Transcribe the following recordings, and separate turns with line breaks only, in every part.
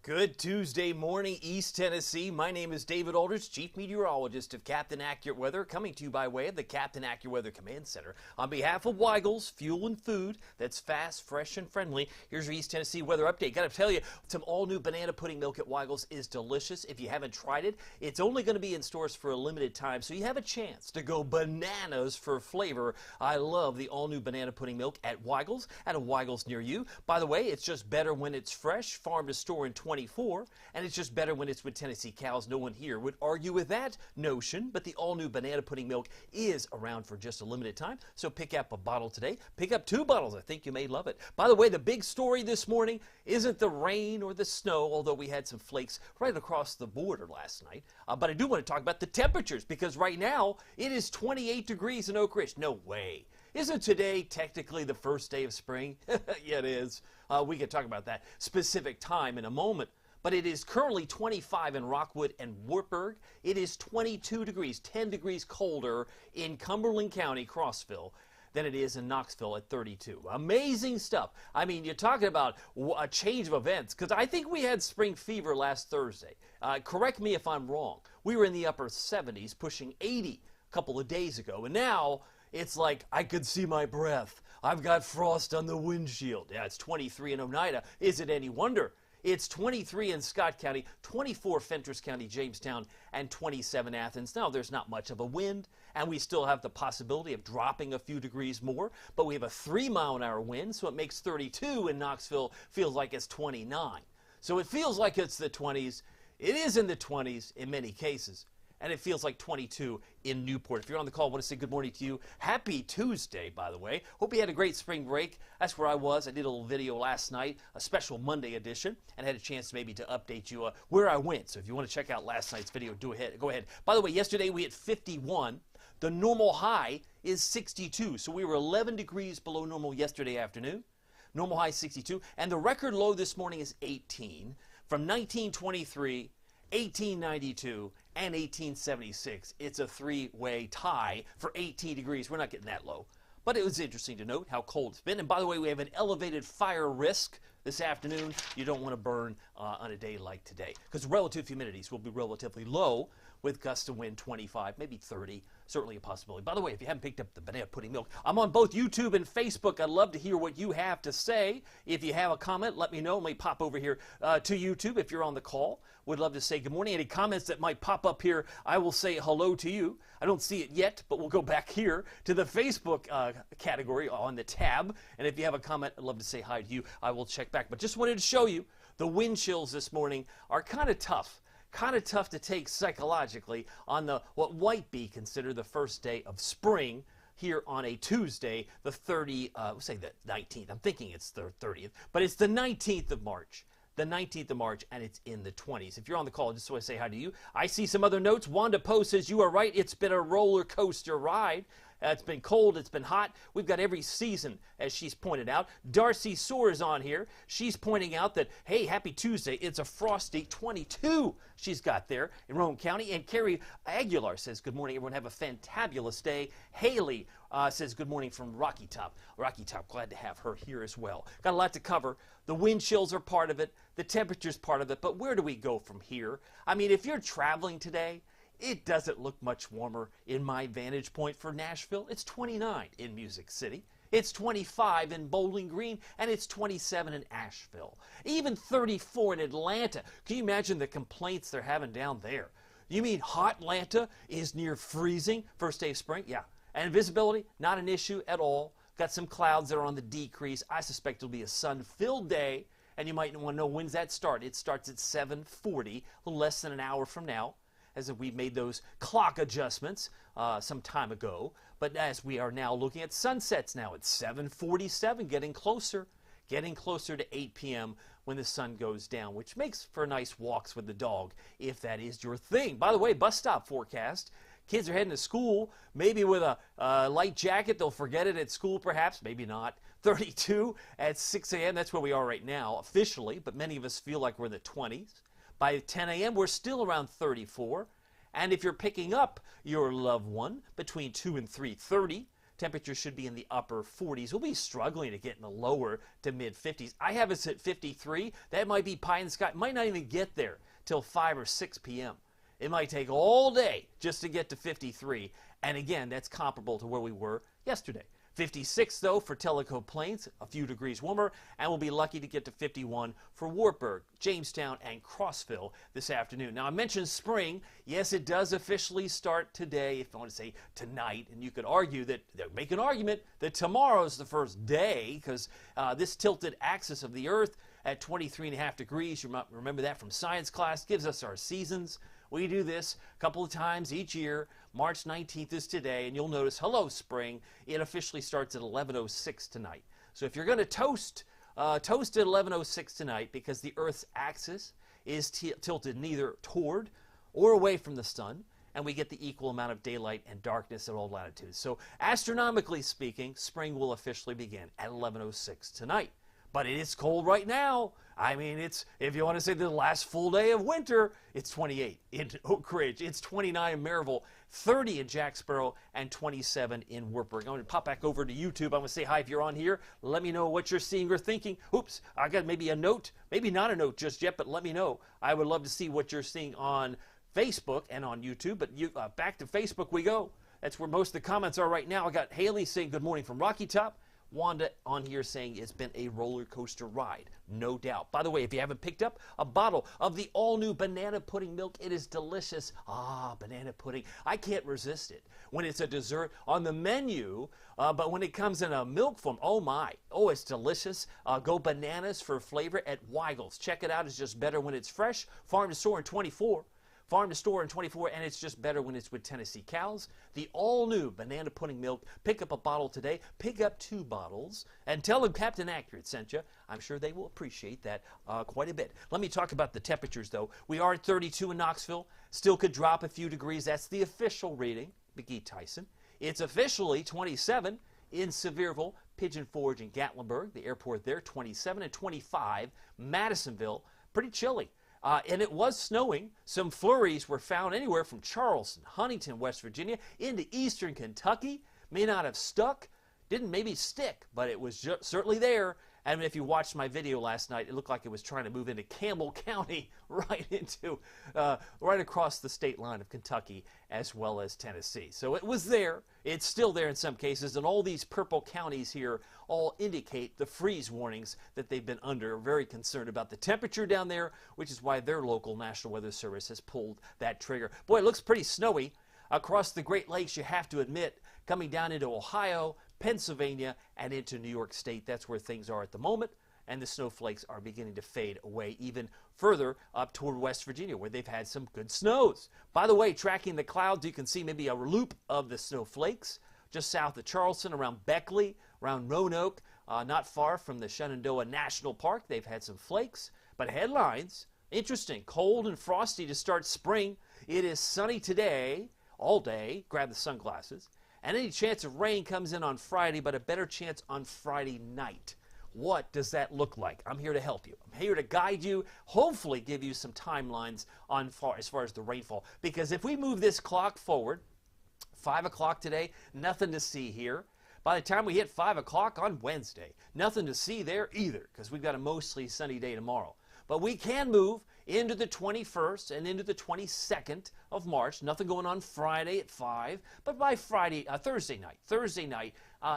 Good Tuesday morning, East Tennessee. My name is David Aldridge, Chief Meteorologist of Captain Accurate Weather, coming to you by way of the Captain Accurate Weather Command Center. On behalf of Weigel's Fuel and Food that's fast, fresh, and friendly, here's your East Tennessee weather update. Got to tell you, some all-new banana pudding milk at Weigel's is delicious. If you haven't tried it, it's only going to be in stores for a limited time, so you have a chance to go bananas for flavor. I love the all-new banana pudding milk at Weigel's, at a Weigel's near you. By the way, it's just better when it's fresh, farm to store in 24, and it's just better when it's with Tennessee cows. No one here would argue with that notion, but the all-new banana pudding milk is around for just a limited time, so pick up a bottle today. Pick up 2 bottles. I think you may love it. By the way, the big story this morning isn't the rain or the snow, although we had some flakes right across the border last night, but I do want to talk about the temperatures, because right now it is 28 degrees in Oak Ridge. No way. Isn't today technically the first day of spring? Yeah, it is. We can talk about that specific time in a moment. But it is currently 25 in Rockwood and Wartburg. It is 22 degrees, 10 degrees colder in Cumberland County, Crossville, than it is in Knoxville at 32. Amazing stuff. I mean, you're talking about a change of events, because I think we had spring fever last Thursday. Correct me if I'm wrong. We were in the upper 70s, pushing 80 a couple of days ago, and now it's like I could see my breath. I've got frost on the windshield. Yeah, it's 23 in Oneida. Is it any wonder? It's 23 in Scott County, 24 Fentress County, Jamestown, and 27 Athens. Now, there's not much of a wind, and we still have the possibility of dropping a few degrees more, but we have a 3-mile-an-hour wind, so it makes 32 in Knoxville feels like it's 29. So it feels like it's the 20s. It is in the 20s in many cases, and it feels like 22 in Newport. If you're on the call, I want to say good morning to you. Happy Tuesday, by the way. Hope you had a great spring break. That's where I was. I did a little video last night, a special Monday edition, and had a chance maybe to update you where I went. So if you want to check out last night's video, go ahead. By the way, yesterday we hit 51. The normal high is 62, so we were 11 degrees below normal yesterday afternoon. Normal high 62, and the record low this morning is 18 from 1923, 1892, and 1876. It's a 3-way tie for 18 degrees. We're not getting that low. But it was interesting to note how cold it's been. And by the way, we have an elevated fire risk this afternoon. You don't want to burn on a day like today, because relative humidities will be relatively low with gusts of wind 25, maybe 30. Certainly a possibility. By the way, if you haven't picked up the banana pudding milk, I'm on both YouTube and Facebook. I'd love to hear what you have to say. If you have a comment, let me know. Let me pop over here to YouTube if you're on the call. Would love to say good morning. Any comments that might pop up here, I will say hello to you. I don't see it yet, but we'll go back here to the Facebook category on the tab. And if you have a comment, I'd love to say hi to you. I will check back. But just wanted to show you the wind chills this morning are kind of tough. Kind of tough to take psychologically on what might be considered the first day of spring here on a Tuesday, the 19th. I'm thinking it's the 30th, but it's the 19th of March. The 19th of March, and it's in the 20s. If you're on the call, I just want to say hi to you. I see some other notes. Wanda Poe says, you are right. It's been a roller coaster ride. It's been cold. It's been hot. We've got every season, as she's pointed out. Darcy Soar is on here. She's pointing out that, hey, happy Tuesday. It's a frosty 22 she's got there in Roane County. And Carrie Aguilar says, good morning, everyone. Have a fantabulous day. Haley says, good morning from Rocky Top. Rocky Top, glad to have her here as well. Got a lot to cover. The wind chills are part of it. The temperature's part of it. But where do we go from here? I mean, if you're traveling today, it doesn't look much warmer in my vantage point for Nashville. It's 29 in Music City. It's 25 in Bowling Green, and it's 27 in Asheville. Even 34 in Atlanta. Can you imagine the complaints they're having down there? You mean hot Atlanta is near freezing first day of spring? Yeah. And visibility, not an issue at all. Got some clouds that are on the decrease. I suspect it'll be a sun-filled day, and you might want to know when's that start. It starts at 7:40, a little less than an hour from now, as if we made those clock adjustments some time ago. But as we are now looking at sunsets now, it's 7:47, getting closer to 8 p.m. when the sun goes down, which makes for nice walks with the dog, if that is your thing. By the way, bus stop forecast. Kids are heading to school, maybe with a light jacket. They'll forget it at school, perhaps, maybe not. 32 at 6 a.m., that's where we are right now officially, but many of us feel like we're in the 20s. By 10 a.m., we're still around 34. And if you're picking up your loved one between 2 and 3:30 temperatures should be in the upper 40s. We'll be struggling to get in the lower to mid 50s. I have us at 53. That might be pie in the sky. Might not even get there till 5 or 6 p.m. It might take all day just to get to 53. And again, that's comparable to where we were yesterday. 56, though, for Tellico Plains, a few degrees warmer, and we'll be lucky to get to 51 for Wartburg, Jamestown, and Crossville this afternoon. Now, I mentioned spring. Yes, it does officially start today, if I want to say tonight, and you could argue that, make an argument that tomorrow is the first day, because this tilted axis of the Earth at 23.5 degrees, you might remember that from science class, gives us our seasons. We do this a couple of times each year. March 19th is today, and you'll notice, hello, spring. It officially starts at 11:06 tonight. So if you're going to toast at 11:06 tonight, because the Earth's axis is tilted neither toward or away from the sun, and we get the equal amount of daylight and darkness at all latitudes. So astronomically speaking, spring will officially begin at 11:06 tonight. But it is cold right now. I mean, it's, if you want to say the last full day of winter, it's 28 in Oak Ridge, it's 29 in Maryville, 30 in Jack Sparrow, and 27 in Wartburg. I'm going to pop back over to YouTube. I'm going to say hi if you're on here. Let me know what you're seeing or thinking. Oops, I got maybe a note, maybe not a note just yet, but let me know. I would love to see what you're seeing on Facebook and on YouTube. But back to Facebook we go. That's where most of the comments are right now. I got Haley saying good morning from Rocky Top. Wanda on here saying it's been a roller coaster ride, no doubt. By the way, if you haven't picked up a bottle of the all-new banana pudding milk, it is delicious. Ah, banana pudding. I can't resist it when it's a dessert on the menu, but when it comes in a milk form, oh my. Oh, it's delicious. Go bananas for flavor at Weigel's. Check it out. It's just better when it's fresh. Farm to store in 24. Farm to store in 24, and it's just better when it's with Tennessee cows. The all-new banana pudding milk. Pick up a bottle today. Pick up 2 bottles, and tell them Captain Accurate sent you. I'm sure they will appreciate that quite a bit. Let me talk about the temperatures, though. We are at 32 in Knoxville. Still could drop a few degrees. That's the official reading. McGee Tyson. It's officially 27 in Sevierville, Pigeon Forge, and Gatlinburg. The airport there, 27 and 25. Madisonville, pretty chilly. And it was snowing. Some flurries were found anywhere from Charleston, Huntington, West Virginia, into eastern Kentucky. May not have stuck, didn't maybe stick, but it was certainly there. And if you watched my video last night, it looked like it was trying to move into Campbell County, right across the state line of Kentucky as well as Tennessee. So it was there. It's still there in some cases, and all these purple counties here all indicate the freeze warnings that they've been under. Very concerned about the temperature down there, which is why their local National Weather Service has pulled that trigger. Boy, it looks pretty snowy across the Great Lakes, you have to admit, coming down into Ohio, Pennsylvania, and into New York State. That's where things are at the moment, and the snowflakes are beginning to fade away even further up toward West Virginia, where they've had some good snows. By the way, tracking the clouds, you can see maybe a loop of the snowflakes just south of Charleston, around Beckley, around Roanoke, not far from the Shenandoah National Park. They've had some flakes, but headlines, interesting, cold and frosty to start spring. It is sunny today, all day. Grab the sunglasses. And any chance of rain comes in on Friday, but a better chance on Friday night. What does that look like? I'm here to help you. I'm here to guide you, hopefully give you some timelines on as far as the rainfall. Because if we move this clock forward, 5 o'clock today, nothing to see here. By the time we hit 5 o'clock on Wednesday, nothing to see there either, because we've got a mostly sunny day tomorrow. But we can move into the 21st and into the 22nd of March. Nothing going on Friday at 5, but by Thursday night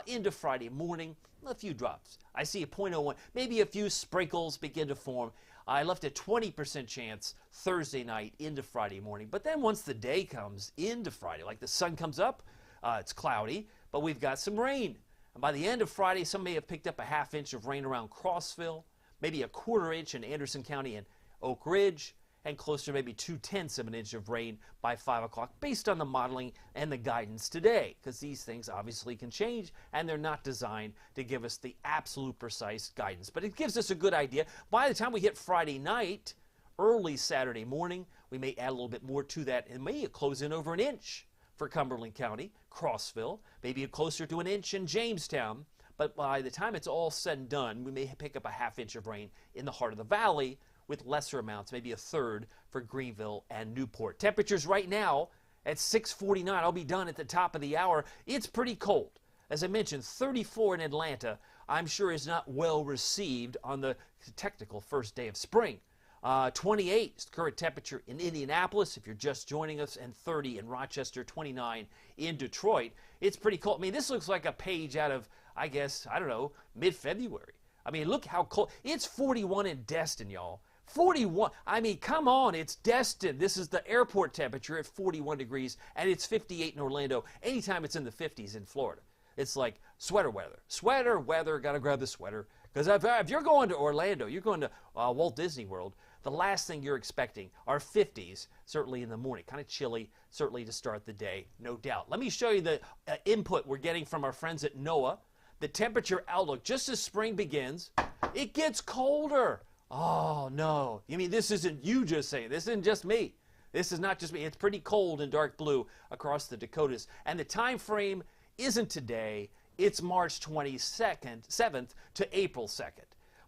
into Friday morning, a few drops. I see a 0.01, maybe a few sprinkles begin to form. I left a 20% chance Thursday night into Friday morning. But then once the day comes into Friday, like the sun comes up, it's cloudy, but we've got some rain. And by the end of Friday, some may have picked up a ½ inch of rain around Crossville, maybe a ¼ inch in Anderson County and Oak Ridge, and closer to maybe 2/10 of an inch of rain by 5 o'clock based on the modeling and the guidance today, because these things obviously can change and they're not designed to give us the absolute precise guidance. But it gives us a good idea. By the time we hit Friday night, early Saturday morning, we may add a little bit more to that and may close in over an inch for Cumberland County, Crossville, maybe closer to an inch in Jamestown. But by the time it's all said and done, we may pick up a ½ inch of rain in the heart of the valley, with lesser amounts, maybe a third for Greenville and Newport. Temperatures right now at 6:49. I'll be done at the top of the hour. It's pretty cold. As I mentioned, 34 in Atlanta, I'm sure is not well received on the technical first day of spring. 28 is the current temperature in Indianapolis, if you're just joining us, and 30 in Rochester, 29 in Detroit. It's pretty cold. I mean, this looks like a page out of, I guess, I don't know, mid-February. I mean, look how cold. It's 41 in Destin, y'all. 41. I mean, come on, it's Destin. This is the airport temperature at 41 degrees, and it's 58 in Orlando. Anytime it's in the 50s in Florida, it's like sweater weather. Sweater weather, got to grab the sweater. Because if you're going to Orlando, you're going to Walt Disney World, the last thing you're expecting are 50s, certainly in the morning. Kind of chilly, certainly to start the day, no doubt. Let me show you the input we're getting from our friends at NOAA. The temperature outlook, just as spring begins, it gets colder. Oh, no. You mean this isn't you just saying, this isn't just me. This is not just me. It's pretty cold in dark blue across the Dakotas. And the time frame isn't today. It's March 7th to April 2nd.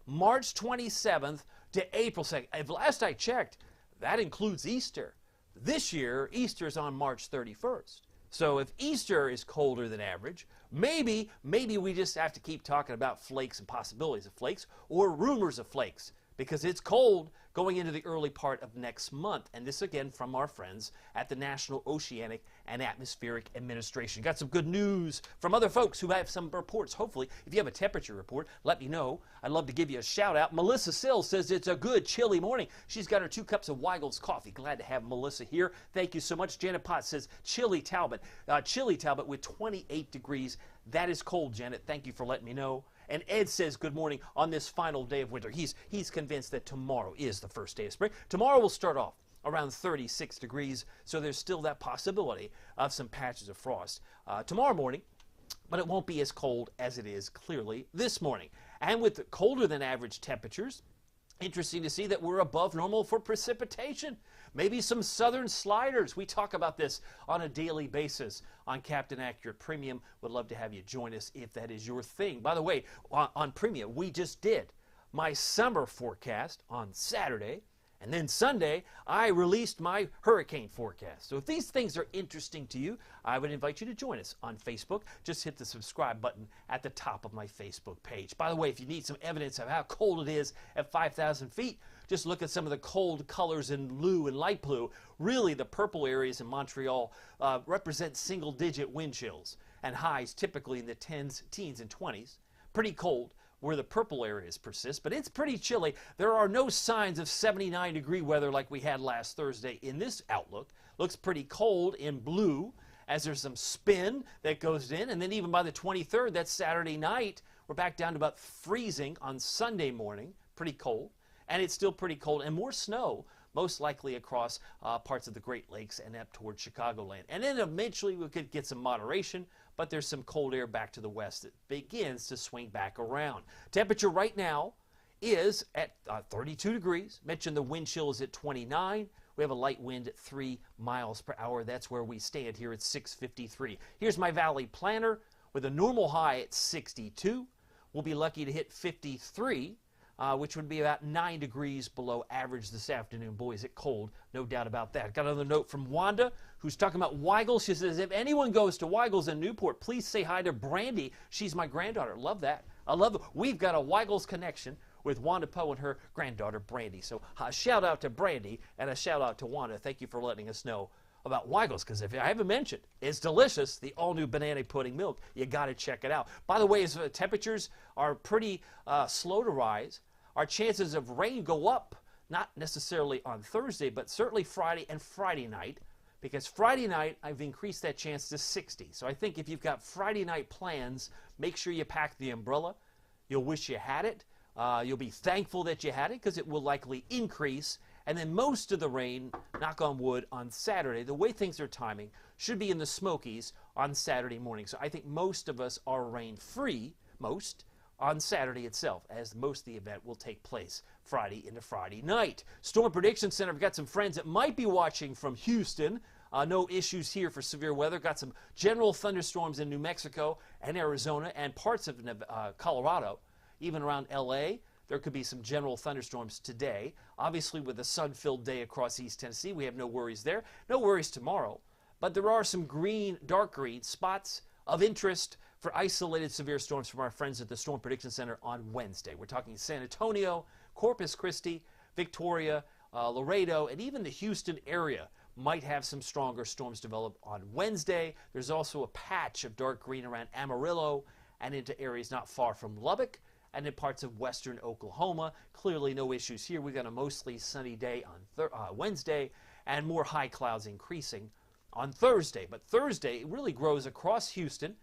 March 27th to April 2nd. Last I checked, that includes Easter. This year, Easter is on March 31st. So if Easter is colder than average, maybe we just have to keep talking about flakes and possibilities of flakes or rumors of flakes, because it's cold going into the early part of next month. And this again from our friends at the National Oceanic and Atmospheric Administration. Got some good news from other folks who have some reports. Hopefully, if you have a temperature report, let me know. I'd love to give you a shout out. Melissa Sills says it's a good chilly morning. She's got her 2 cups of Weigel's coffee. Glad to have Melissa here. Thank you so much. Janet Potts says chilly Talbot with 28 degrees. That is cold, Janet. Thank you for letting me know. And Ed says good morning on this final day of winter. He's convinced that tomorrow is the first day of spring. Tomorrow will start off around 36 degrees, so there's still that possibility of some patches of frost tomorrow morning, but it won't be as cold as it is clearly this morning. And with the colder than average temperatures, interesting to see that we're above normal for precipitation. Maybe some southern sliders. We talk about this on a daily basis on Captain Accurate Premium. Would love to have you join us if that is your thing. By the way, on Premium, we just did my summer forecast on Saturday. And then Sunday, I released my hurricane forecast. So if these things are interesting to you, I would invite you to join us on Facebook. Just hit the subscribe button at the top of my Facebook page. By the way, if you need some evidence of how cold it is at 5,000 feet, just look at some of the cold colors in blue and light blue. Really, the purple areas in Montreal represent single-digit wind chills and highs typically in the teens and 20s. Pretty cold where the purple areas persist, but it's pretty chilly. There are no signs of 79-degree weather like we had last Thursday in this outlook. Looks pretty cold in blue as there's some spin that goes in, and then even by the 23rd, that's Saturday night, we're back down to about freezing on Sunday morning. Pretty cold, and it's still pretty cold, and more snow, most likely across parts of the Great Lakes and up towards Chicagoland. And then eventually we could get some moderation, but there's some cold air back to the west that begins to swing back around. Temperature right now is at 32 degrees. Mentioned the wind chill is at 29. We have a light wind at 3 miles per hour. That's where we stand here at 6:53. Here's my valley planner with a normal high at 62. We'll be lucky to hit 53. Which would be about 9 degrees below average this afternoon. Boy, is it cold, no doubt about that. Got another note from Wanda, who's talking about Weigel's. She says, if anyone goes to Weigel's in Newport, please say hi to Brandy. She's my granddaughter. Love that. I love it. We've got a Weigel's connection with Wanda Poe and her granddaughter, Brandy. So a shout out to Brandy and a shout out to Wanda. Thank you for letting us know about Weigel's, because if I haven't mentioned, it's delicious, the all-new banana pudding milk. You got to check it out. By the way, as temperatures are pretty slow to rise, our chances of rain go up, not necessarily on Thursday, but certainly Friday and Friday night, because Friday night I've increased that chance to 60. So I think if you've got Friday night plans, make sure you pack the umbrella. You'll wish you had it. You'll be thankful that you had it, because it will likely increase. And then most of the rain, knock on wood, on Saturday, the way things are timing, should be in the Smokies on Saturday morning. So I think most of us are rain-free, on Saturday itself, as most of the event will take place Friday into Friday night. Storm Prediction Center, I've got some friends that might be watching from Houston. No issues here for severe weather. Got some general thunderstorms in New Mexico and Arizona and parts of Colorado, even around L.A. There could be some general thunderstorms today. Obviously, with a sun-filled day across East Tennessee, we have no worries there. No worries tomorrow. But there are some green, dark green spots of interest for isolated severe storms from our friends at the Storm Prediction Center on Wednesday. We're talking San Antonio, Corpus Christi, Victoria, Laredo, and even the Houston area might have some stronger storms develop on Wednesday. There's also a patch of dark green around Amarillo and into areas not far from Lubbock and in parts of western Oklahoma. Clearly no issues here. We've got a mostly sunny day on Wednesday and more high clouds increasing on Thursday. But Thursday it really grows across Houston,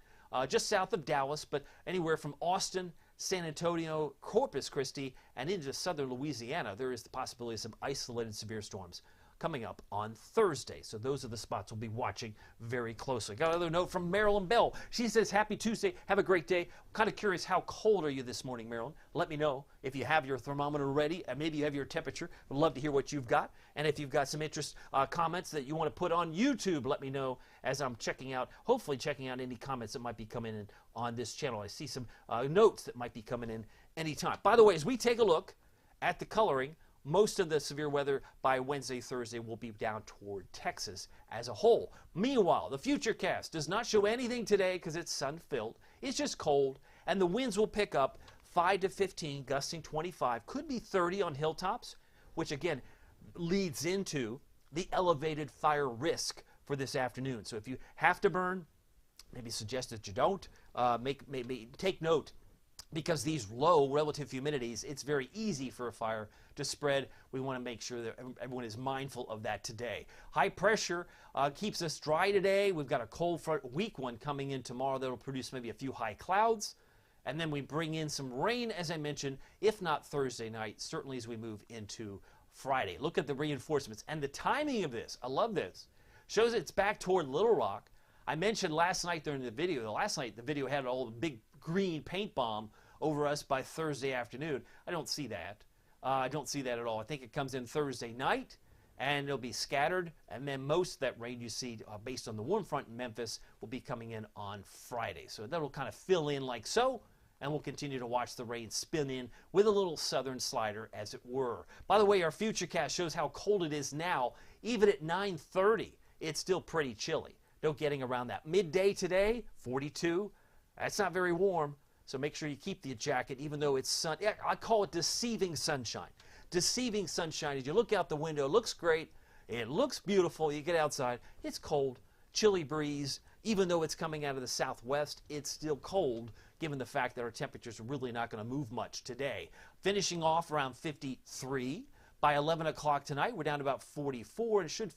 just south of Dallas, but anywhere from Austin, San Antonio, Corpus Christi, and into southern Louisiana, there is the possibility of some isolated severe storms coming up on Thursday. So those are the spots we'll be watching very closely. Got another note from Marilyn Bell. She says, happy Tuesday. Have a great day. Kind of curious, how cold are you this morning, Marilyn? Let me know if you have your thermometer ready and maybe you have your temperature. Would love to hear what you've got. And if you've got some comments that you want to put on YouTube, let me know as I'm hopefully checking out any comments that might be coming in on this channel. I see some notes that might be coming in anytime. By the way, as we take a look at the coloring, most of the severe weather by Wednesday, Thursday will be down toward Texas as a whole. Meanwhile, the Futurecast does not show anything today because it's sun-filled. It's just cold, and the winds will pick up 5 to 15, gusting 25, could be 30 on hilltops, which again leads into the elevated fire risk for this afternoon. So if you have to burn, maybe suggest that you don't. Maybe take note, because these low relative humidities, it's very easy for a fire to spread. We want to make sure that everyone is mindful of that today. High pressure keeps us dry today. We've got a cold front, weak one coming in tomorrow that'll produce maybe a few high clouds. And then we bring in some rain, as I mentioned, if not Thursday night, certainly as we move into Friday. Look at the reinforcements and the timing of this. I love this. Shows it's back toward Little Rock. I mentioned last night during the video, last night the video had all the big green paint bomb over us by Thursday afternoon. I don't see that. I don't see that at all. I think it comes in Thursday night, and it'll be scattered, and then most of that rain you see based on the warm front in Memphis will be coming in on Friday. So that'll kind of fill in like so, and we'll continue to watch the rain spin in with a little southern slider, as it were. By the way, our Futurecast shows how cold it is now. Even at 9:30, it's still pretty chilly. No getting around that. Midday today, 42. That's not very warm. So make sure you keep the jacket, even though it's sun. Yeah, I call it deceiving sunshine. Deceiving sunshine. As you look out the window, it looks great. It looks beautiful. You get outside, it's cold, chilly breeze. Even though it's coming out of the southwest, it's still cold, given the fact that our temperatures are really not going to move much today. Finishing off around 53. By 11 o'clock tonight, we're down to about 44 and should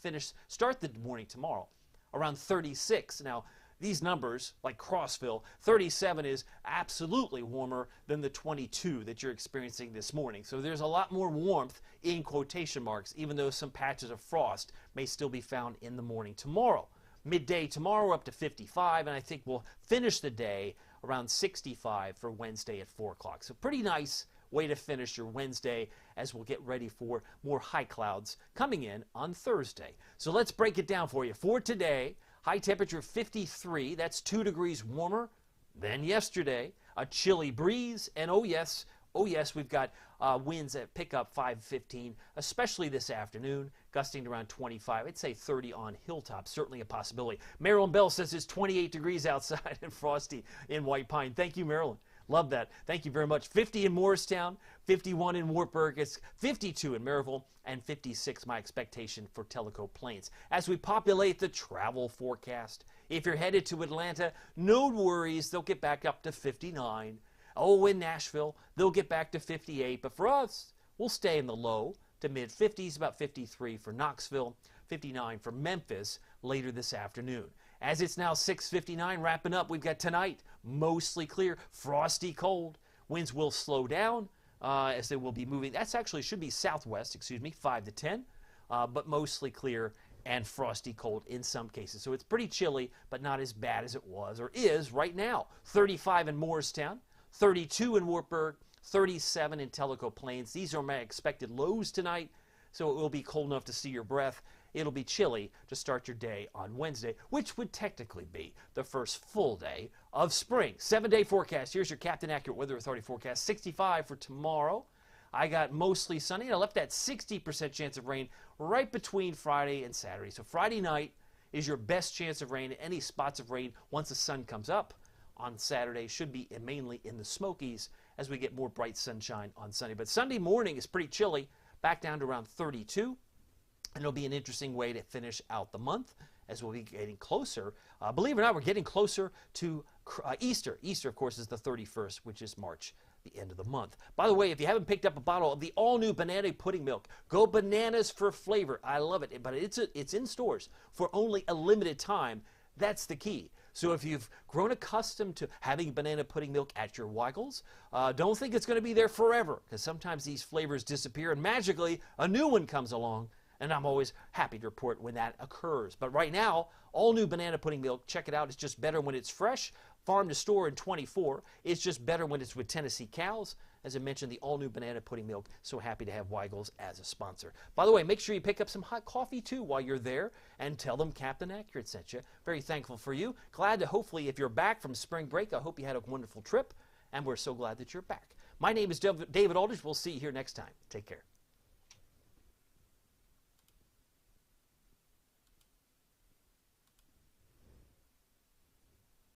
start the morning tomorrow around 36. Now, these numbers, like Crossville, 37 is absolutely warmer than the 22 that you're experiencing this morning. So there's a lot more warmth in quotation marks, even though some patches of frost may still be found in the morning tomorrow. Midday tomorrow up to 55, and I think we'll finish the day around 65 for Wednesday at 4 o'clock. So pretty nice way to finish your Wednesday as we'll get ready for more high clouds coming in on Thursday. So let's break it down for you. For today, high temperature 53, that's 2 degrees warmer than yesterday. A chilly breeze, and oh yes, we've got winds that pick up 5-15, especially this afternoon, gusting to around 25. I'd say 30 on hilltops, certainly a possibility. Marilyn Bell says it's 28 degrees outside and frosty in White Pine. Thank you, Marilyn. Love that. Thank you very much. 50 in Morristown, 51 in Wartburg, it's 52 in Maryville, and 56 my expectation for Tellico Plains. As we populate the travel forecast, if you're headed to Atlanta, no worries, they'll get back up to 59. Oh, in Nashville, they'll get back to 58, but for us, we'll stay in the low to mid-50s, about 53 for Knoxville, 59 for Memphis later this afternoon. As it's now 6:59, wrapping up, we've got tonight, mostly clear, frosty cold. Winds will slow down as they will be moving. That's actually should be southwest, 5 to 10, but mostly clear and frosty cold in some cases. So it's pretty chilly, but not as bad as it was or is right now. 35 in Morristown, 32 in Wartburg, 37 in Tellico Plains. These are my expected lows tonight, so it will be cold enough to see your breath. It'll be chilly to start your day on Wednesday, which would technically be the first full day of spring. 7-day forecast. Here's your Captain Accurate Weather Authority forecast. 65 for tomorrow. I got mostly sunny, and I left that 60% chance of rain right between Friday and Saturday. So Friday night is your best chance of rain, any spots of rain once the sun comes up. on Saturday. Should be mainly in the Smokies as we get more bright sunshine on Sunday. But Sunday morning is pretty chilly, back down to around 32. And it'll be an interesting way to finish out the month as we'll be getting closer. Believe it or not, we're getting closer to Easter. Easter, of course, is the 31st, which is March, the end of the month. By the way, if you haven't picked up a bottle of the all-new Banana Pudding Milk, go bananas for flavor. I love it, but it's in stores for only a limited time. That's the key. So if you've grown accustomed to having banana pudding milk at your Weigels, don't think it's going to be there forever, because sometimes these flavors disappear and magically a new one comes along. And I'm always happy to report when that occurs. But right now, all new banana pudding milk, check it out. It's just better when it's fresh. Farm to store in 24. It's just better when it's with Tennessee cows. As I mentioned, the all new banana pudding milk. So happy to have Weigels as a sponsor. By the way, make sure you pick up some hot coffee too while you're there and tell them Captain Accurate sent you. Very thankful for you. Glad to hopefully, if you're back from spring break, I hope you had a wonderful trip. And we're so glad that you're back. My name is David Aldridge. We'll see you here next time. Take care.